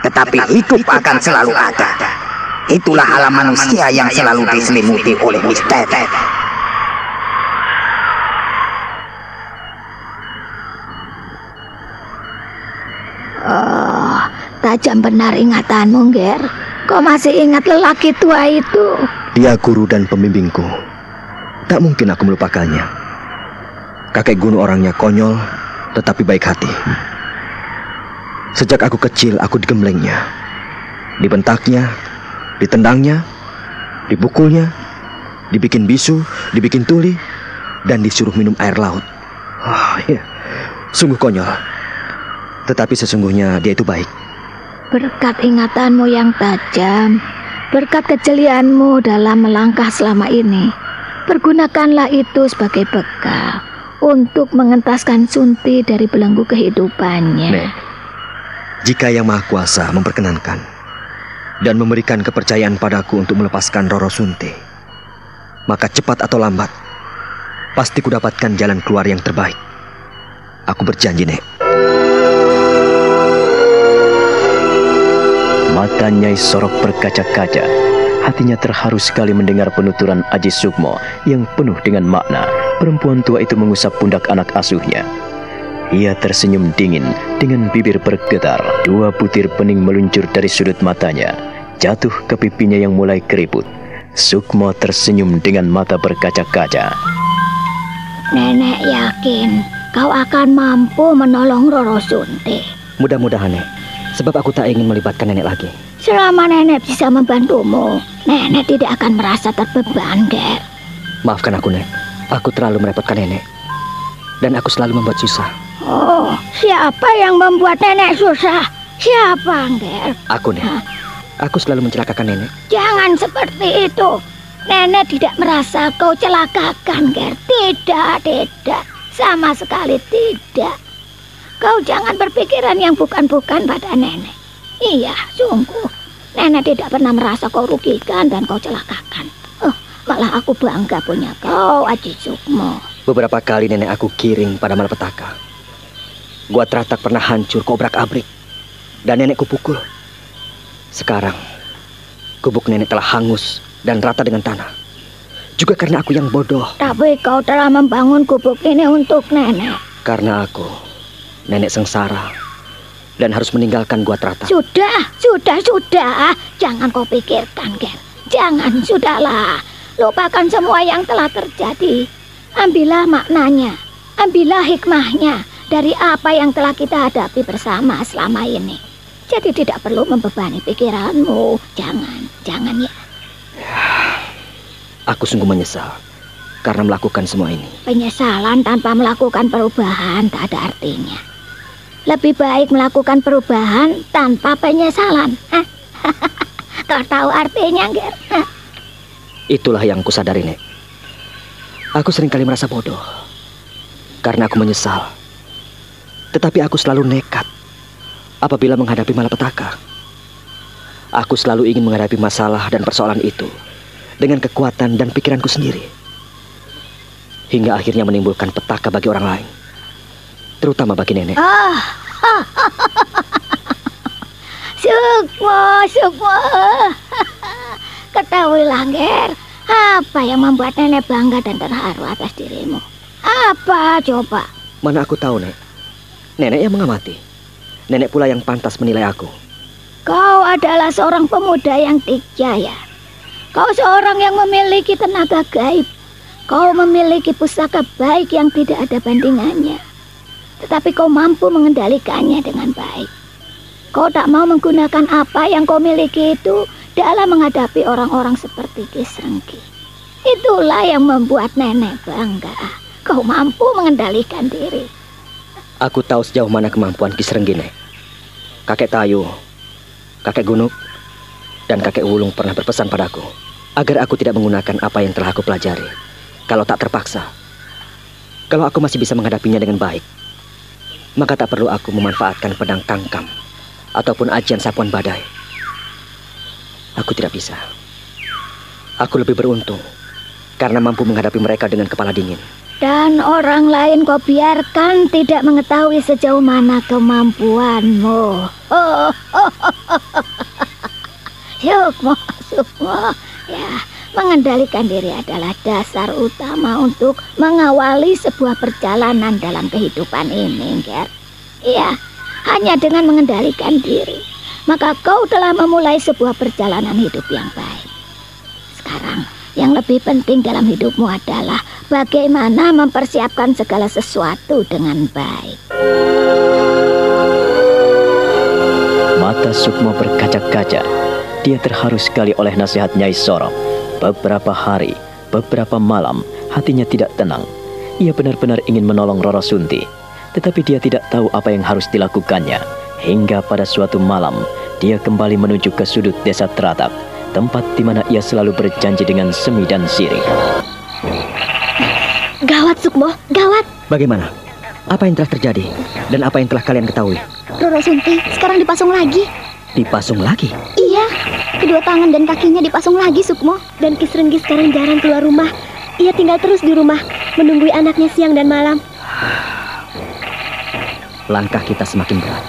tetapi hidup akan selalu ada. Itulah alam manusia yang selalu diselimuti oleh misteri. Oh, tajam benar ingatanmu, Ger. Kau masih ingat lelaki tua itu? Dia guru dan pembimbingku. Tak mungkin aku melupakannya. Kakek Guno orangnya konyol, tetapi baik hati. Sejak aku kecil, aku digemblengnya, dibentaknya, ditendangnya, dipukulnya, dibikin bisu, dibikin tuli, dan disuruh minum air laut. Ya, sungguh konyol. Tetapi sesungguhnya dia itu baik. Berkat ingatanmu yang tajam, berkat kejelianmu dalam melangkah selama ini, pergunakanlah itu sebagai bekal untuk mengentaskan Sunti dari belenggu kehidupannya. Nek, jika Yang Maha Kuasa memperkenankan dan memberikan kepercayaan padaku untuk melepaskan Roro Sunti, maka cepat atau lambat pasti kudapatkan jalan keluar yang terbaik. Aku berjanji, Nek. Mata Nyai Sorok berkaca-kaca. Hatinya terharu sekali mendengar penuturan Aji Sukmo yang penuh dengan makna. Perempuan tua itu mengusap pundak anak asuhnya. Ia tersenyum dingin dengan bibir bergetar. 2 butir bening meluncur dari sudut matanya, jatuh ke pipinya yang mulai keriput. Sukmo tersenyum dengan mata berkaca-kaca. Nenek yakin kau akan mampu menolong Roro Sunti. Mudah-mudahan, Nek. Sebab aku tak ingin melibatkan Nenek lagi. Selama Nenek bisa membantumu, Nenek tidak akan merasa terbeban, Ger. Maafkan aku, Nek. Aku terlalu merepotkan Nenek. Dan aku selalu membuat susah. Oh, siapa yang membuat Nenek susah? Siapa, Ger? Aku, Nek. Aku selalu mencelakakan Nenek. Jangan seperti itu. Nenek tidak merasa kau celakakan, Ger. Tidak. Sama sekali tidak. Kau jangan berpikiran yang bukan-bukan pada nenek. Iya, sungguh. Nenek tidak pernah merasa kau rugikan dan kau celakakan. Malah aku bangga punya kau, Aji Sukmo. Beberapa kali nenek aku kiring pada malapetaka. Gua Teratak pernah hancur kobrak-abrik dan nenekku pukul. Sekarang gubuk nenek telah hangus dan rata dengan tanah. Juga karena aku yang bodoh. Tapi kau telah membangun gubuk ini untuk nenek. Karena aku, nenek sengsara dan harus meninggalkan Gua Teratak. Sudah. Jangan kau pikirkan, Ger. Jangan, sudahlah. Lupakan semua yang telah terjadi. Ambillah maknanya, ambillah hikmahnya dari apa yang telah kita hadapi bersama selama ini. Jadi tidak perlu membebani pikiranmu. Jangan ya. Aku sungguh menyesal karena melakukan semua ini. Penyesalan tanpa melakukan perubahan tak ada artinya. Lebih baik melakukan perubahan tanpa penyesalan. Kau tahu artinya, Ger? Itulah yang kusadari, Nek. Aku seringkali merasa bodoh karena aku menyesal. Tetapi aku selalu nekat apabila menghadapi malapetaka. Aku selalu ingin menghadapi masalah dan persoalan itu dengan kekuatan dan pikiranku sendiri. Hingga akhirnya menimbulkan petaka bagi orang lain, terutama bagi nenek. Sukmo. Ketahuilah, Ger, apa yang membuat nenek bangga dan terharu atas dirimu? Apa coba? Mana aku tahu, Nek. Nenek yang mengamati. Nenek pula yang pantas menilai aku. Kau adalah seorang pemuda yang dikjaya. Kau seorang yang memiliki tenaga gaib. Kau memiliki pusaka baik yang tidak ada bandingannya. Tetapi kau mampu mengendalikannya dengan baik. Kau tak mau menggunakan apa yang kau miliki itu dalam menghadapi orang-orang seperti Ki Srenggi. Itulah yang membuat nenek bangga. Kau mampu mengendalikan diri. Aku tahu sejauh mana kemampuan Ki Srenggi, Nek. Kakek Tayu, kakek Gunuk, dan kakek Wulung pernah berpesan padaku agar aku tidak menggunakan apa yang telah aku pelajari. Kalau tak terpaksa, kalau aku masih bisa menghadapinya dengan baik, maka tak perlu aku memanfaatkan pedang tangkam ataupun ajian sapuan badai. Aku tidak bisa. Aku lebih beruntung karena mampu menghadapi mereka dengan kepala dingin. Dan orang lain kau biarkan tidak mengetahui sejauh mana kemampuanmu. Sukmo. Ya, mengendalikan diri adalah dasar utama untuk mengawali sebuah perjalanan dalam kehidupan ini, Ger. Iya, hanya dengan mengendalikan diri, maka kau telah memulai sebuah perjalanan hidup yang baik. Sekarang, yang lebih penting dalam hidupmu adalah bagaimana mempersiapkan segala sesuatu dengan baik. Mata Sukmo berkaca-kaca. Dia terharu sekali oleh nasihat Nyai Sorop. Beberapa hari, beberapa malam, hatinya tidak tenang. Ia benar-benar ingin menolong Roro Sunti, tetapi dia tidak tahu apa yang harus dilakukannya. Hingga pada suatu malam, dia kembali menuju ke sudut desa Teratak, tempat di mana ia selalu berjanji dengan Semi dan Siri. Gawat, Sukmo, gawat. Bagaimana? Apa yang telah terjadi? Dan apa yang telah kalian ketahui? Roro Sunti sekarang dipasung lagi. Dipasung lagi? Iya, kedua tangan dan kakinya dipasung lagi, Sukmo. Dan Ki Srenggi sekarang jarang keluar rumah. Ia tinggal terus di rumah, menunggui anaknya siang dan malam. Langkah kita semakin berat.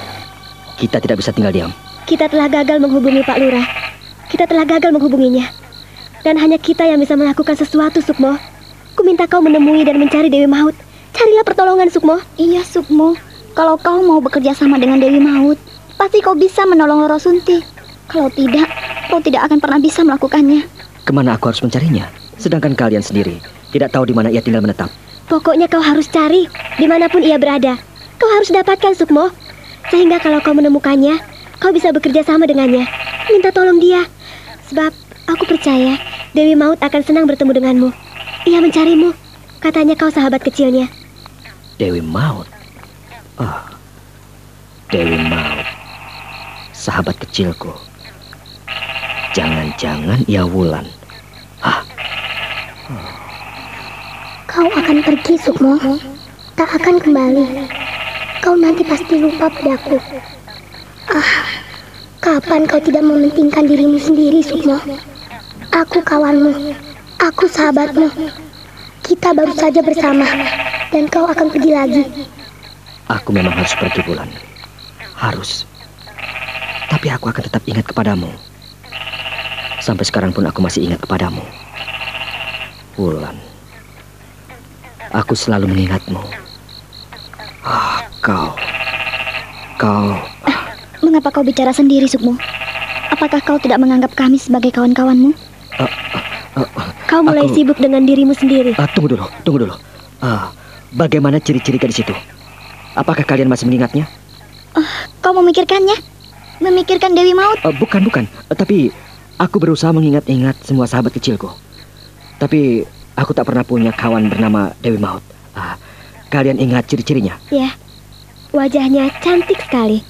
Kita tidak bisa tinggal diam. Kita telah gagal menghubungi Pak Lurah. Kita telah gagal menghubunginya. Dan hanya kita yang bisa melakukan sesuatu, Sukmo. Ku minta kau menemui dan mencari Dewi Maut. Carilah pertolongan, Sukmo. Iya, Sukmo. Kalau kau mau bekerja sama dengan Dewi Maut, pasti kau bisa menolong Roro Sunti. Kalau tidak, kau tidak akan pernah bisa melakukannya. Kemana aku harus mencarinya? Sedangkan kalian sendiri tidak tahu di mana ia tinggal menetap. Pokoknya kau harus cari dimanapun ia berada. Kau harus dapatkan, Sukmo. Sehingga kalau kau menemukannya, kau bisa bekerja sama dengannya. Minta tolong dia. Sebab aku percaya Dewi Maut akan senang bertemu denganmu. Ia mencarimu. Katanya kau sahabat kecilnya. Dewi Maut? Oh, Dewi Maut, sahabat kecilku. Jangan-jangan ia Wulan. Kau akan pergi, Sukmo. Tak akan kembali. Kau nanti pasti lupa padaku. Kapan kau tidak mementingkan dirimu sendiri, Sukmo? Aku kawanmu. Aku sahabatmu. Kita baru saja bersama. Dan kau akan pergi lagi. Aku memang harus pergi, Wulan. Harus. Tapi aku akan tetap ingat kepadamu. Sampai sekarang pun aku masih ingat kepadamu. Wulan. Aku selalu mengingatmu. Kau. Mengapa kau bicara sendiri, Sukmo? Apakah kau tidak menganggap kami sebagai kawan-kawanmu? Kau mulai sibuk dengan dirimu sendiri. Tunggu dulu. Bagaimana ciri-ciri gadis itu? Apakah kalian masih mengingatnya? Kau memikirkannya? Memikirkan Dewi Maut? Bukan. Tapi aku berusaha mengingat-ingat semua sahabat kecilku. Tapi aku tak pernah punya kawan bernama Dewi Maut. Kalian ingat ciri-cirinya? Ya, wajahnya cantik sekali.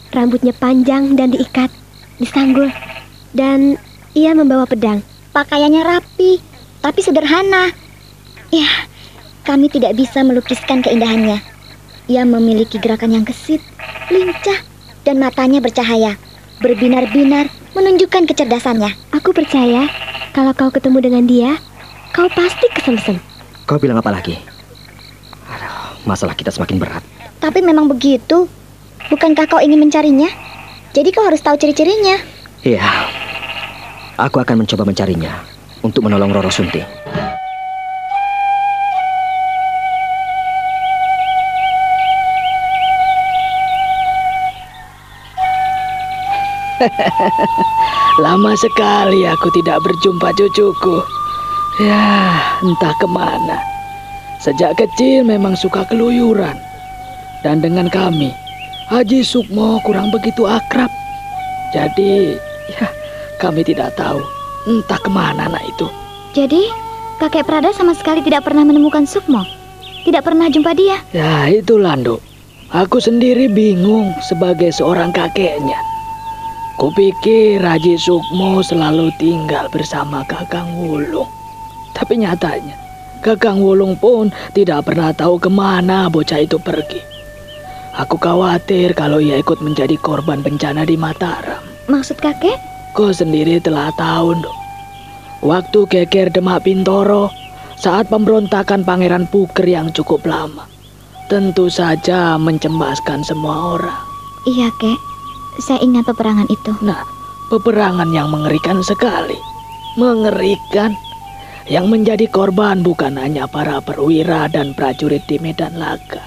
Rambutnya panjang dan diikat, disanggul. Dan ia membawa pedang. Pakaiannya rapi, tapi sederhana. Ya, kami tidak bisa melukiskan keindahannya. Ia memiliki gerakan yang gesit, lincah, dan matanya bercahaya. Berbinar-binar, menunjukkan kecerdasannya. Aku percaya, kalau kau ketemu dengan dia, kau pasti kesemsem. Kau bilang apa lagi? Masalah kita semakin berat. Tapi memang begitu. Bukankah kau ingin mencarinya? Jadi kau harus tahu ciri-cirinya. Iya. Aku akan mencoba mencarinya untuk menolong Roro Sunti. Lama sekali aku tidak berjumpa cucuku. Ya, entah kemana. Sejak kecil memang suka keluyuran. Dan dengan kami, Haji Sukmo kurang begitu akrab. Jadi, ya, kami tidak tahu entah kemana anak itu. Jadi, kakek Prada sama sekali tidak pernah menemukan Sukmo? Tidak pernah jumpa dia? Ya, itulah, Nduk. Aku sendiri bingung sebagai seorang kakeknya. Kupikir Haji Sukmo selalu tinggal bersama Kakang Wulung. Tapi nyatanya, Kakang Wulung pun tidak pernah tahu kemana bocah itu pergi. Aku khawatir kalau ia ikut menjadi korban bencana di Mataram. Maksud kakek? Kau sendiri telah tahu, Nduk. Waktu geger Demak Bintoro, saat pemberontakan Pangeran Puger yang cukup lama, tentu saja mencemaskan semua orang. Iya, Kek. Saya ingat peperangan itu. Nah, peperangan yang mengerikan sekali. Mengerikan. Yang menjadi korban bukan hanya para perwira dan prajurit di medan laga,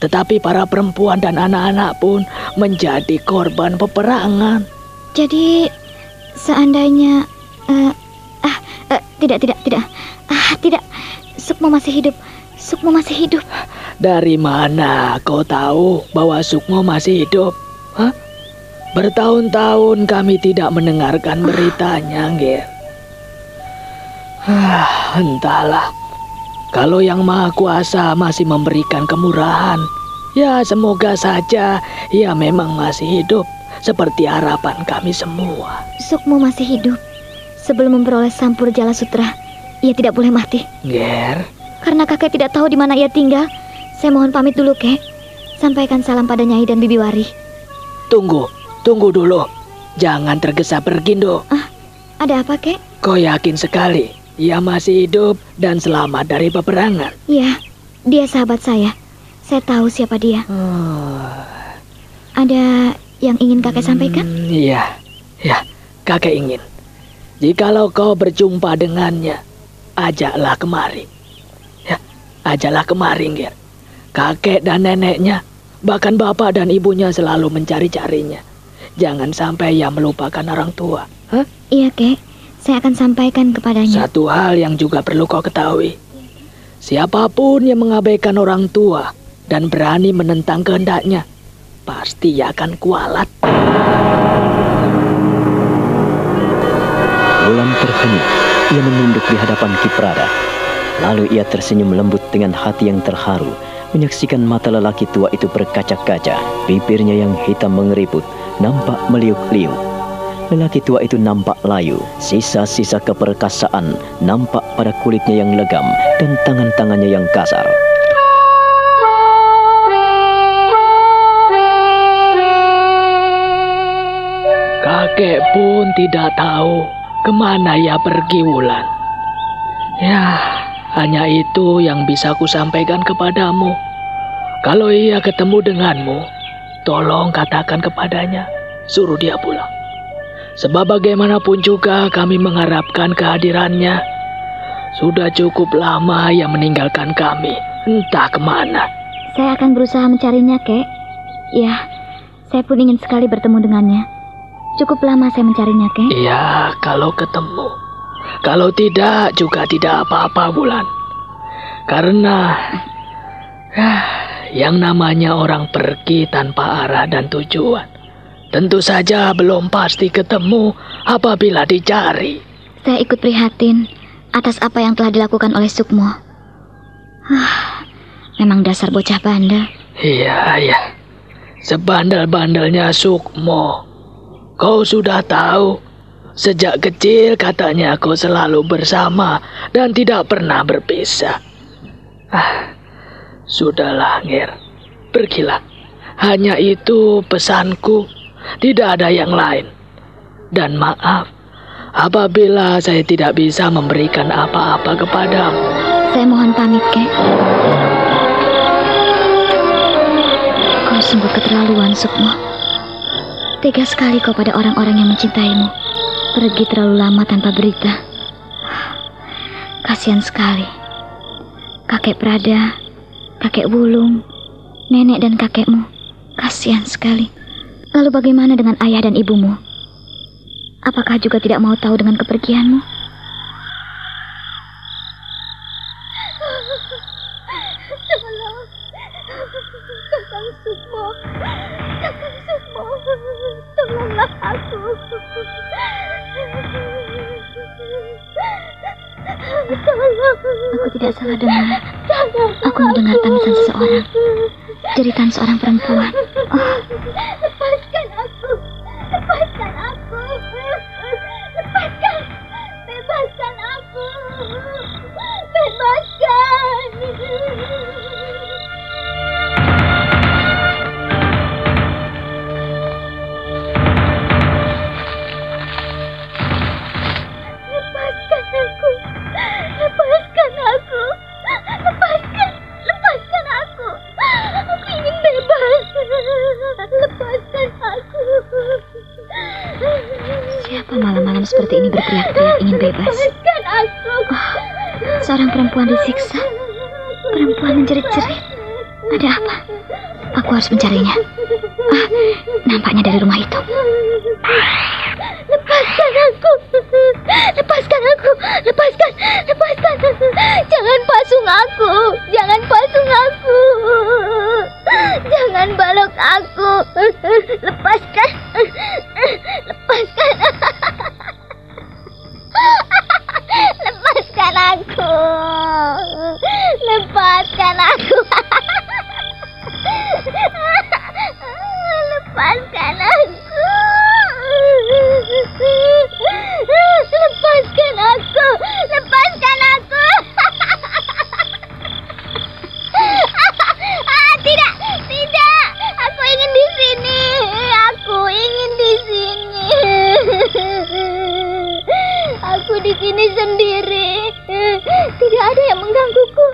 tetapi para perempuan dan anak-anak pun menjadi korban peperangan. Jadi, seandainya... Tidak. Sukmo masih hidup. Sukmo masih hidup. Dari mana kau tahu bahwa Sukmo masih hidup? Hah? Bertahun-tahun kami tidak mendengarkan beritanya, Ger. Entahlah. Kalau Yang Maha Kuasa masih memberikan kemurahan, ya semoga saja ia memang masih hidup seperti harapan kami semua. Sukmo masih hidup. Sebelum memperoleh Sampur Jala Sutra, ia tidak boleh mati. Ger. Karena kakek tidak tahu di mana ia tinggal, saya mohon pamit dulu, Kek. Sampaikan salam pada Nyai dan Bibi Wari. Tunggu dulu. Jangan tergesa pergi, Nduk. Ada apa, Kek? Kau yakin sekali ia masih hidup dan selamat dari peperangan? Iya, dia sahabat saya. Saya tahu siapa dia. Ada yang ingin kakek sampaikan? Iya, kakek ingin. Jikalau kau berjumpa dengannya, ajaklah kemari. Ya, ajaklah kemari, Ger. Kakek dan neneknya, bahkan bapak dan ibunya selalu mencari-carinya. Jangan sampai ia melupakan orang tua. Iya, Kek. Saya akan sampaikan kepadanya. Satu hal yang juga perlu kau ketahui. Siapapun yang mengabaikan orang tua dan berani menentang kehendaknya, pasti ia akan kualat. Wulan terhening. Ia menunduk di hadapan Ki Prada. Lalu ia tersenyum lembut dengan hati yang terharu, menyaksikan mata lelaki tua itu berkaca-kaca. Bibirnya yang hitam mengeriput, nampak meliuk-liuk. Lelaki tua itu nampak layu, sisa-sisa keperkasaan nampak pada kulitnya yang legam dan tangan-tangannya yang kasar. Kakek pun tidak tahu kemana ia pergi, Wulan. Ya, hanya itu yang bisa kusampaikan kepadamu. Kalau ia ketemu denganmu, tolong katakan kepadanya, suruh dia pulang. Sebab bagaimanapun juga kami mengharapkan kehadirannya. Sudah cukup lama ia meninggalkan kami, entah kemana. Saya akan berusaha mencarinya, Kek. Ya, saya pun ingin sekali bertemu dengannya. Cukup lama saya mencarinya, Kek. Iya, kalau ketemu. Kalau tidak, juga tidak apa-apa, Wulan. Karena yang namanya orang pergi tanpa arah dan tujuan, tentu saja belum pasti ketemu apabila dicari. Saya ikut prihatin atas apa yang telah dilakukan oleh Sukmo. Memang dasar bocah bandel. Iya. Sebandel-bandelnya Sukmo. Kau sudah tahu, sejak kecil katanya kau selalu bersama dan tidak pernah berpisah. Sudahlah, Nger. Pergilah. Hanya itu pesanku. Tidak ada yang lain. Dan maaf apabila saya tidak bisa memberikan apa-apa kepadamu. Saya mohon pamit, Kek. Kau sungguh keterlaluan, Sukmo. Tega sekali kau pada orang-orang yang mencintaimu. Pergi terlalu lama tanpa berita. Kasihan sekali. Kakek Prada, kakek Wulung, nenek dan kakekmu. Kasihan sekali. Lalu bagaimana dengan ayah dan ibumu? Apakah juga tidak mau tahu dengan kepergianmu? Tolong, Kakang Sukmo, tolonglah aku. Tolong. Aku tidak salah dengar. Aku mendengar tangisan seseorang, jeritan seorang perempuan. Lepaskan aku, lepaskan aku, lepaskan, bebaskan aku, bebaskan. Lepaskan aku, lepaskan aku. Aku ingin bebas. Lepaskan aku. Siapa malam-malam seperti ini berteriak-teriak ingin bebas? Lepaskan aku. Seorang perempuan disiksa. Perempuan menjerit-jerit. Ada apa? Aku harus mencarinya. Nampaknya dari rumah itu. Lepaskan aku. Lepaskan aku. Lepaskan. Jangan pasung aku. Jangan pasung aku. Jangan balok aku. Lepaskan. Lepaskan. Lepaskan aku. Lepaskan aku. Lepaskan aku. Lepaskan aku. Lepaskan aku. Tidak. Aku ingin di sini. Aku ingin di sini. Aku di sini sendiri. Tidak ada yang menggangguku.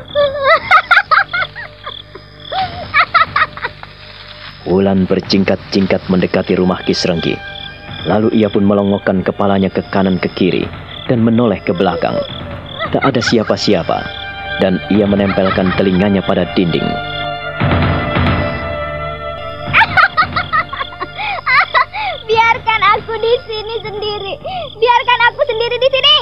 Wulan berjingkat-jingkat mendekati rumah Kisrenggi. Lalu ia pun melongokkan kepalanya ke kanan ke kiri dan menoleh ke belakang. Tak ada siapa-siapa dan ia menempelkan telinganya pada dinding. Biarkan aku di sini sendiri. Biarkan aku sendiri di sini.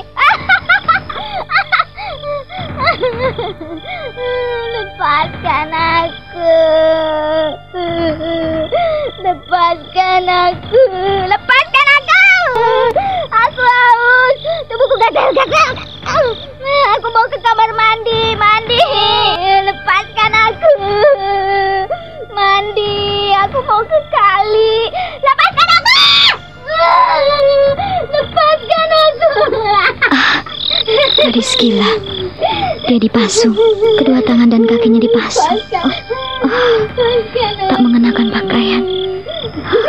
Lepaskan aku. Lepaskan aku. Lepaskan aku. Aku haus. Tubuhku gatel-gatel. Aku mau ke kamar mandi. Lepaskan aku. Mandi. Aku mau ke kali. Lepaskan aku. Gadis gila. Dia dipasung, kedua tangan dan kakinya dipasung. Tak mengenakan pakaian.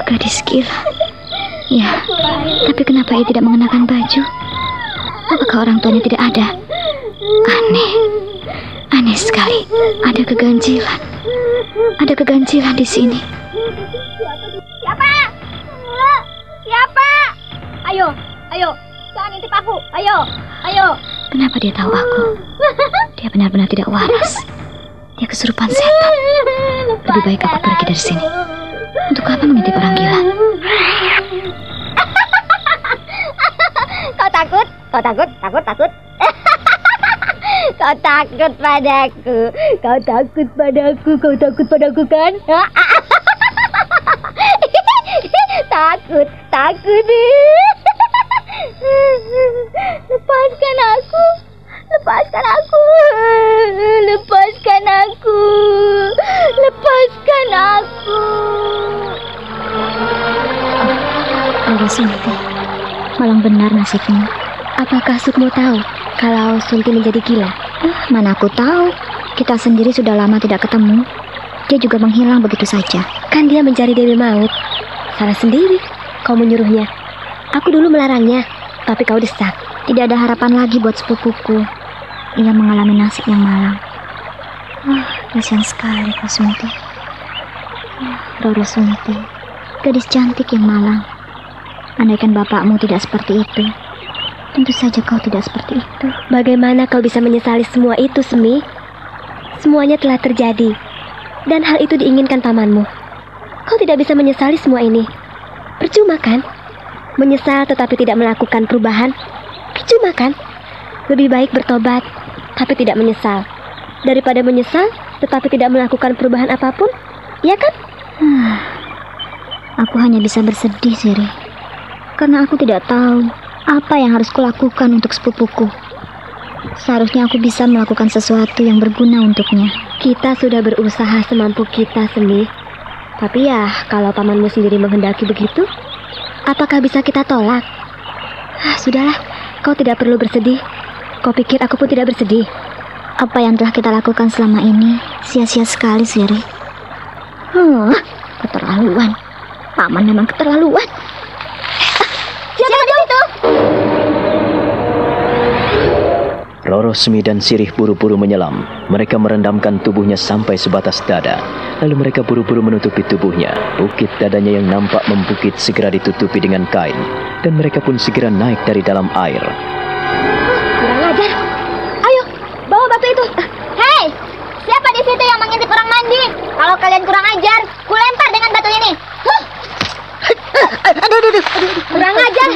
Gadis gila. Ya, tapi kenapa ia tidak mengenakan baju? Apakah orang tuanya tidak ada? Aneh sekali. Ada keganjilan. Ada keganjilan di sini. Siapa? Ayo, jangan intip aku. Ayo. Kenapa dia tahu aku? Dia benar-benar tidak waras. Dia kesurupan setan. Lebih baik aku pergi dari sini. Untuk apa mengintip orang gila? Kau takut? Takut. Kau takut padaku. Kau takut padaku kan? Takut. Lepaskan aku. Roro Sunti, malang benar nasibmu. Apakah Sukmo tahu kalau Sunti menjadi gila? Mana aku tahu. Kita sendiri sudah lama tidak ketemu. Dia juga menghilang begitu saja. Kan dia mencari Dewi Maut. Salah sendiri. Kau menyuruhnya. Aku dulu melarangnya, tapi kau desak. Tidak ada harapan lagi buat sepupuku. Ia mengalami nasib yang malang. Kasihan sekali Kak Sunti. Roro Sunti, gadis cantik yang malang. Andaikan bapakmu tidak seperti itu, tentu saja kau tidak seperti itu. Bagaimana kau bisa menyesali semua itu, Semi? Semuanya telah terjadi, dan hal itu diinginkan pamanmu. Kau tidak bisa menyesali semua ini. Percuma kan? Menyesal tetapi tidak melakukan perubahan. Percuma kan? Lebih baik bertobat, tapi tidak menyesal, daripada menyesal tetapi tidak melakukan perubahan apapun. Iya kan? Aku hanya bisa bersedih, Siri. Karena aku tidak tahu apa yang harus kulakukan untuk sepupuku. Seharusnya aku bisa melakukan sesuatu yang berguna untuknya. Kita sudah berusaha semampu kita, Semi. Tapi ya, kalau pamanmu sendiri menghendaki begitu, apakah bisa kita tolak? Sudahlah, kau tidak perlu bersedih. Kau pikir aku pun tidak bersedih? Apa yang telah kita lakukan selama ini sia-sia sekali, Siri. Keterlaluan. Paman memang keterlaluan. Siapa itu? Roro, Semi, dan Sirih buru-buru menyelam. Mereka merendamkan tubuhnya sampai sebatas dada. Lalu mereka buru-buru menutupi tubuhnya. Bukit dadanya yang nampak membukit segera ditutupi dengan kain. Dan mereka pun segera naik dari dalam air. Kurang ajar. Ayo, bawa batu itu. Hei, siapa di situ yang mengintip orang mandi? Kalau kalian kurang ajar, kulempar dengan batu ini. Aduh. Kurang ajar.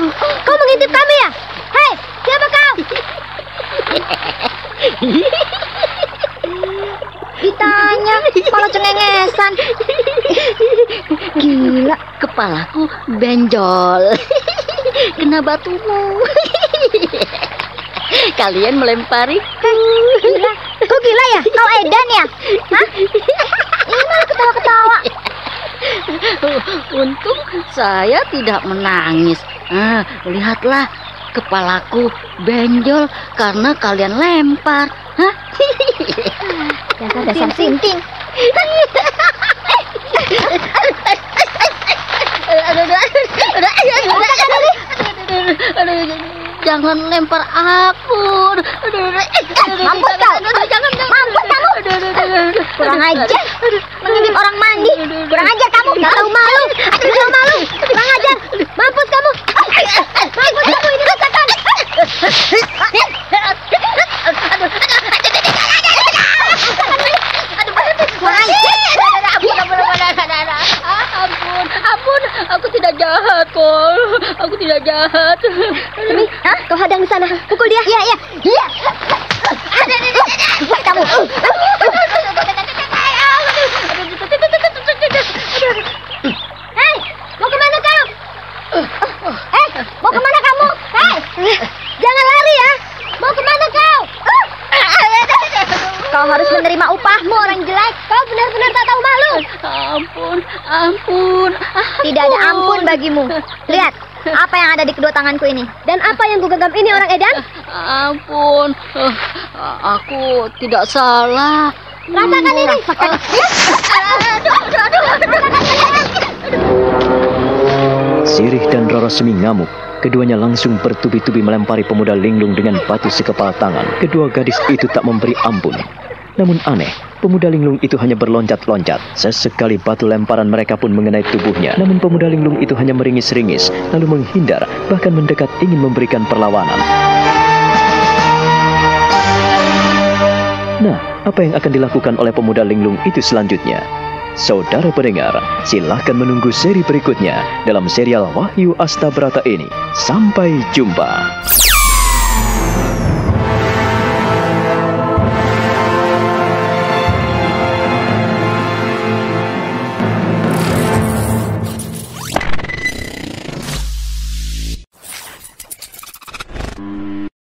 Kau mengintip kami ya? Hei, siapa kau? Ditanya, malah cengengesan. Gila, kepalaku benjol. Kena batumu. Kalian melempariku. Gila, kau gila ya? Kau edan ya? Hah? Ini malah ketawa-ketawa. Untung saya tidak menangis. Lihatlah, kepalaku benjol karena kalian lempar. Hah? Dasar sinting. Jangan lempar aku. Mampus kau. Mampus kamu. Kurang ajar. Mengintip orang mandi. Kurang ajar kamu. Gak tahu malu. Kurang ajar. Mampus kamu. Mampus kamu, ini setan. Ampun, aku tidak jahat kok. Aku tidak jahat. Semi, kau hadang di sana. Pukul dia. Iya. Kamu. Hei, mau kemana kau? Mau kemana kamu? Hei, jangan lari ya. Mau kemana kau? Kau harus menerima upahmu, orang jelek. Kau benar-benar tak tahu malu. Ampun. Tidak ada ampun bagimu. Lihat, Apa yang ada di kedua tanganku ini? Dan apa yang kugenggam ini, orang edan? Ampun, aku tidak salah. Rasakan ini. Sirih dan Roro Semi ngamuk. Keduanya langsung bertubi-tubi melempari pemuda linglung dengan batu sekepal tangan. Kedua gadis itu tak memberi ampun. Namun aneh, pemuda linglung itu hanya berloncat-loncat. Sesekali batu lemparan mereka pun mengenai tubuhnya. Namun pemuda linglung itu hanya meringis-ringis, lalu menghindar, bahkan mendekat ingin memberikan perlawanan. Nah, apa yang akan dilakukan oleh pemuda linglung itu selanjutnya? Saudara pendengar, silahkan menunggu seri berikutnya dalam serial Wahyu Astabrata ini. Sampai jumpa.